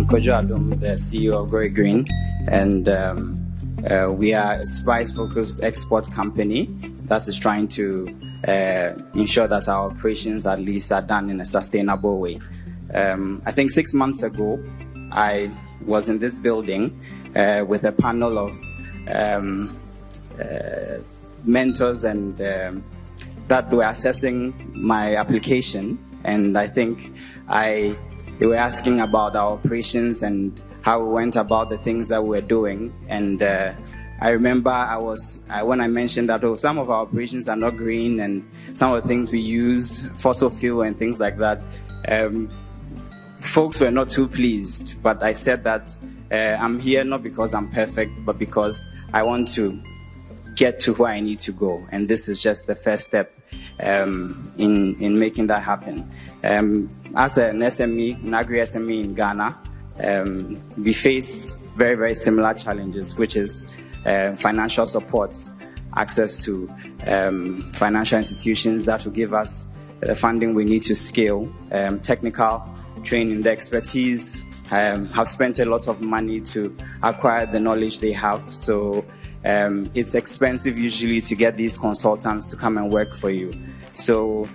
Kojo Adom, the CEO of Go Green, and we are a spice-focused export company that is trying to ensure that our operations at least are done in a sustainable way. I think 6 months ago, I was in this building with a panel of mentors and that were assessing my application, and I think they were asking about our operations and how we went about the things that we were doing. And I remember when I mentioned that some of our operations are not green and some of the things we use fossil fuel and things like that, folks were not too pleased. But I said that I'm here not because I'm perfect, but because I want to get to where I need to go. And this is just the first step in making that happen. As an SME, an agri-SME in Ghana, we face very, very similar challenges, which is financial support, access to financial institutions that will give us the funding we need to scale, technical training, the expertise, have spent a lot of money to acquire the knowledge they have. So it's expensive usually to get these consultants to come and work for you. So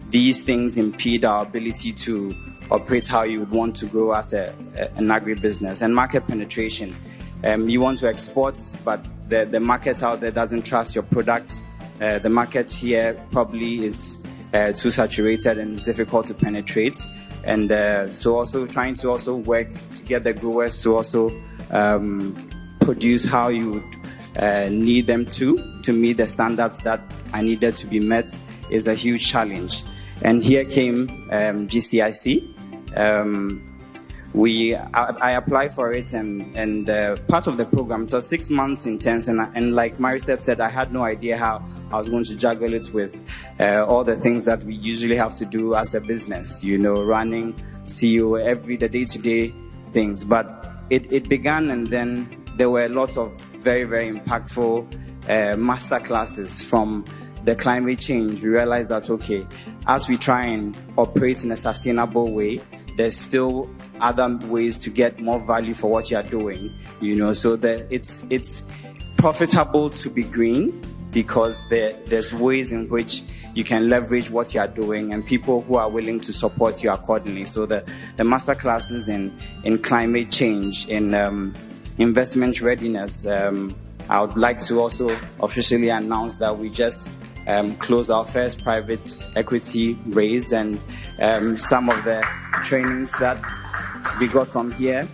these things impede our ability to operate how you would want to grow as an agri-business. And market penetration. You want to export, but the market out there doesn't trust your product. The market here probably is too saturated and it's difficult to penetrate. And so also trying to also work to get the growers to also produce how you would need them to meet the standards that are needed to be met is a huge challenge. And here came GCIC. I applied for it, and part of the program, it was 6 months intense, and like Marisette said, I had no idea how I was going to juggle it with all the things that we usually have to do as a business, running CEO, the day-to-day things. But it began, and then there were lots of very, very impactful master classes from the climate change. We realized that, okay, as we try and operate in a sustainable way, there's still other ways to get more value for what you're doing, so that it's profitable to be green because there's ways in which you can leverage what you're doing and people who are willing to support you accordingly. So the master classes in climate change, in investment readiness, I would like to also officially announce that we just closed our first private equity raise, and some of the trainings that we got from here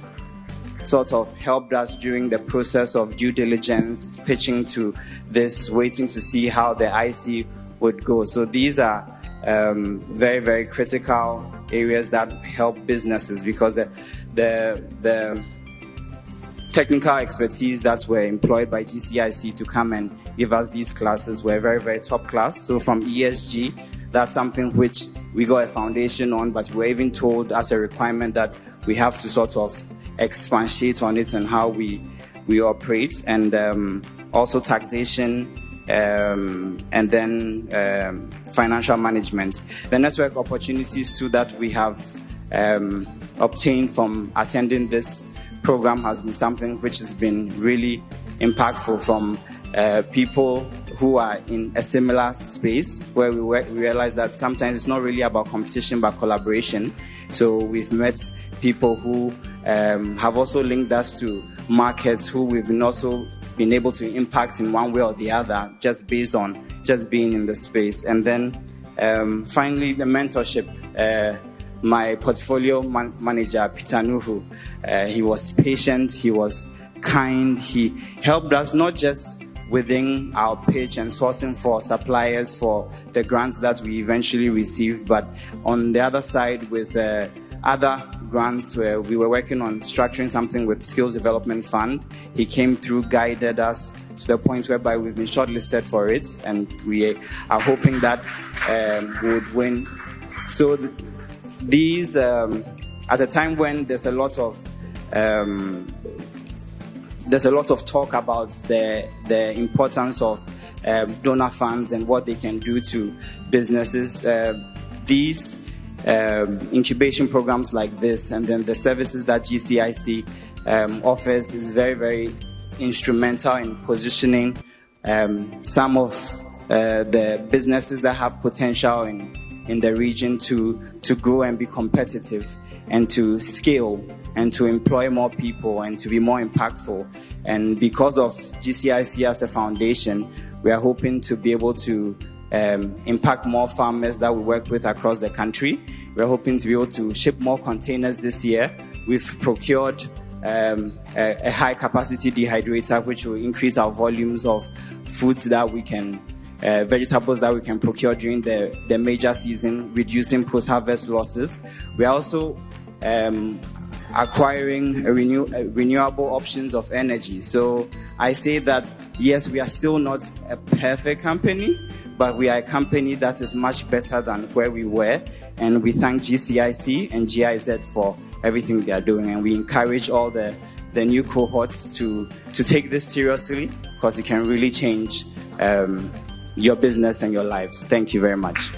sort of helped us during the process of due diligence, pitching to this, waiting to see how the IC would go. So these are very, very critical areas that help businesses, because the technical expertise that were employed by GCIC to come and give us these classes were very, very top class. So from ESG, that's something which we got a foundation on, but we were even told as a requirement that we have to sort of expatiate on it and how we operate, and also taxation, and then financial management. The network opportunities too that we have obtained from attending this program has been something which has been really impactful, from people who are in a similar space, where we realize that sometimes it's not really about competition but collaboration. So we've met people who have also linked us to markets who we've also been able to impact in one way or the other, just based on just being in the space. And then finally, the mentorship. My portfolio manager, Peter Nuhu, he was patient, he was kind, he helped us not just within our pitch and sourcing for suppliers for the grants that we eventually received, but on the other side with other grants where we were working on structuring something with Skills Development Fund. He came through, guided us to the point whereby we've been shortlisted for it, and we are hoping that we would win. So these, at a time when there's a lot of talk about the importance of donor funds and what they can do to businesses, these incubation programs like this, and then the services that GCIC offers is very, very instrumental in positioning some of the businesses that have potential in the region to grow and be competitive and to scale and to employ more people and to be more impactful. And because of GCIC as a foundation, we are hoping to be able to impact more farmers that we work with across the country. We're hoping to be able to ship more containers this year. We've procured a high-capacity dehydrator, which will increase our volumes of foods that we can, vegetables that we can procure during the major season, reducing post-harvest losses. We are also acquiring renewable options of energy. So I say that, yes, we are still not a perfect company, but we are a company that is much better than where we were. And we thank GCIC and GIZ for everything they are doing. And we encourage all the new cohorts to take this seriously, because it can really change your business and your lives. Thank you very much.